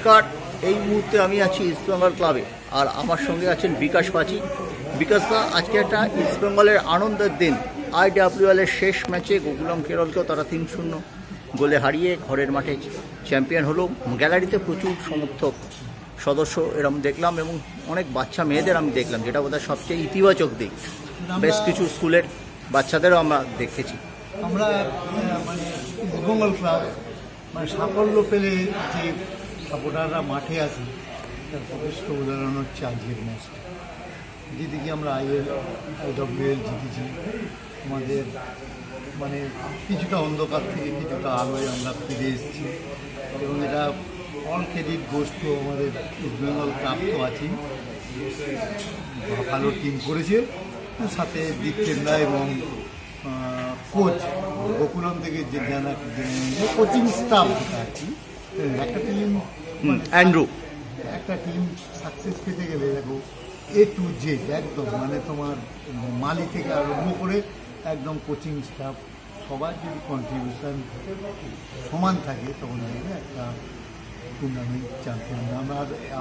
নমস্কার, এই মুহূর্তে আমি আছি ইস্টবেঙ্গল ক্লাবে আর আমার সঙ্গে আছেন বিকাশ পাচি। বিকাশদা, আজকে একটা ইস্টবেঙ্গলের আনন্দের দিন। IWL এর শেষ ম্যাচে গোকুলাম কেরলকেও তারা 3-0 গোলে হারিয়ে ঘরের মাঠে চ্যাম্পিয়ন হলো। গ্যালারিতে প্রচুর সমর্থক সদস্য এরম দেখলাম এবং অনেক বাচ্চা মেয়েদের আমি দেখলাম, যেটা বোধহয় সবচেয়ে ইতিবাচক দিক। বেশ কিছু স্কুলের বাচ্চাদেরও আমরা দেখেছি। আমরা মানে ইস্টবেঙ্গল ক্লাব মানে সাফল্য পেলে যে সাপোর্টাররা মাঠে আসি তার যথেষ্ট উদাহরণ হচ্ছে আজকের ম্যাচটা, যেদিকে আমরা IWL জিতেছি। আমাদের মানে কিছুটা অন্ধকার থেকে কিছুটা আলোয় আমরা ফিরে এসেছি এবং এটা অল ক্রেডিট গোস টু আমাদের ইস্টবেঙ্গল ক্লাব তো আছেই, ভালো টিম করেছে, সাথে দীপ চেন্দ্রা এবং কোচ গোকুলাম থেকে যে জানা কোচিং স্টাফ যেটা আছে। একটা টিম অ্যান্ড্রু একটা টিম সাকসেস পেতে গেলে দেখো A to Z একদম, মানে তোমার মালি থেকে আরম্ভ করে একদম কোচিং স্টাফ সবার যদি কন্ট্রিবিউশন সমান থাকে তখন দেখবে একটা টুর্নামেন্ট চ্যাম্পিয়ন।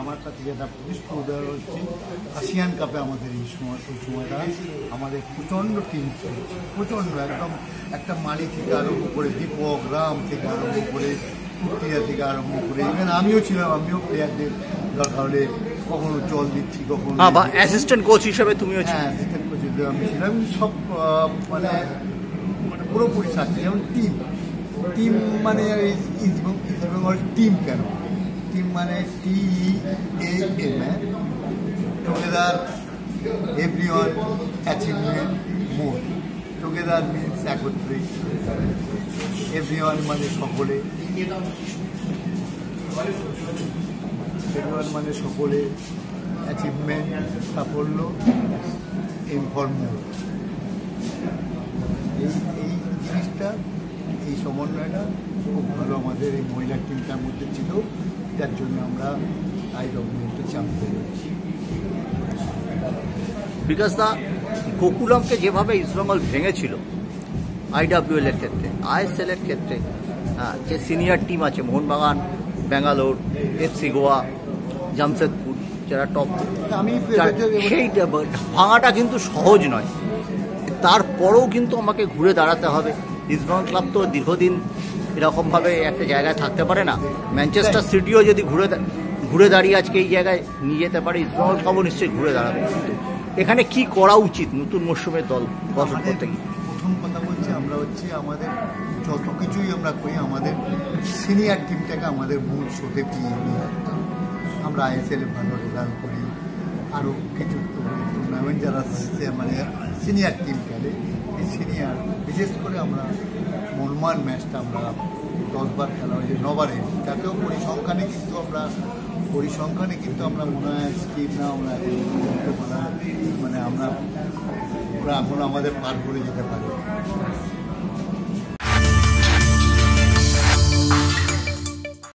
আমার কাছে যেটা প্রতিষ্ঠিত উদাহরণ হচ্ছে আসিয়ান কাপে আমাদের এই সময়টা আমাদের প্রচণ্ড টিম চলছে, প্রচণ্ড একদম একটা মালি থেকে আরম্ভ করে দীপক রাম থেকে আরম্ভ করে কুর্তিয়া থেকে আরম্ভ করে ইভেন আমিও ছিলাম, আমিও প্লেয়ারদের দরকার হলে কখনো জল দিচ্ছি, কখনো অ্যাসিস্ট্যান্ট কোচ হিসেবে তুমিও অ্যাসিস্ট্যান্ট কোচ হিসেবে আমি ছিলাম। সব মানে পুরোপুরি সাথে যেমন টিম মানে ইস্টবেঙ্গল টিম কেন, টিম মানে TEAM, টুগেদার এভরিওয়ান অ্যাচিভমেন্ট মোর। টুগেদার মিনস একত্রে, এভরিওয়ান মানে সকলে, এভরিওয়ান মানে সকলে, অ্যাচিভমেন্ট সাফল্য, ইনফরমেশন। এই জিনিসটা, এই সমন্বয়টা খুব ভালো আমাদের এই মহিলা টিমটার মধ্যে ছিল, যার জন্য আমরা IWL চ্যাম্পিয়ন হয়েছি। বিকাশদা, গোকুলামকে যেভাবে ইস্টবেঙ্গল ভেঙেছিল IWL এর ক্ষেত্রে, ISL এর ক্ষেত্রে যে সিনিয়র টিম আছে মোহনবাগান, ব্যাঙ্গালোর, FC গোয়া, জামশেদপুর, যারা টপ, সেই ভাঙাটা কিন্তু সহজ নয়। তারপরেও কিন্তু আমাকে ঘুরে দাঁড়াতে হবে। ইস্টবেঙ্গল ক্লাব তো দীর্ঘদিন এরকমভাবে একটা জায়গায় থাকতে পারে না। ম্যানচেস্টার সিটিও যদি ঘুরে দাঁড়িয়ে আজকে এই জায়গায় নিয়ে যেতে পারে, ইস্টবেঙ্গল ক্লাবও নিশ্চয়ই ঘুরে দাঁড়াবে। কিন্তু এখানে কি করা উচিত নতুন মরশুমের দল গঠন করতে গিয়ে? প্রথম কথা বলছি, আমরা হচ্ছে আমাদের যত কিছুই আমরা করি আমাদের সিনিয়র টিমটাকে আমাদের মূল স্রোতে ফিরিয়ে নিয়ে আসতে হবে। আমরা ISL এ ভালো রেজাল্ট করি, আরও কিছু টুর্নামেন্ট যারা মানে সিনিয়র টিম খেলে, এই সিনিয়র বিশেষ করে আমরা মনমান ম্যাচটা আমরা 10 বার খেলা হয়েছে, 9 বারে, তাতেও পরিসংখ্যানে কিন্তু আমরা মনে হয় স্কিপ না, আমরা মানে আমরা এখন আমাদের পার করে যেতে পারি।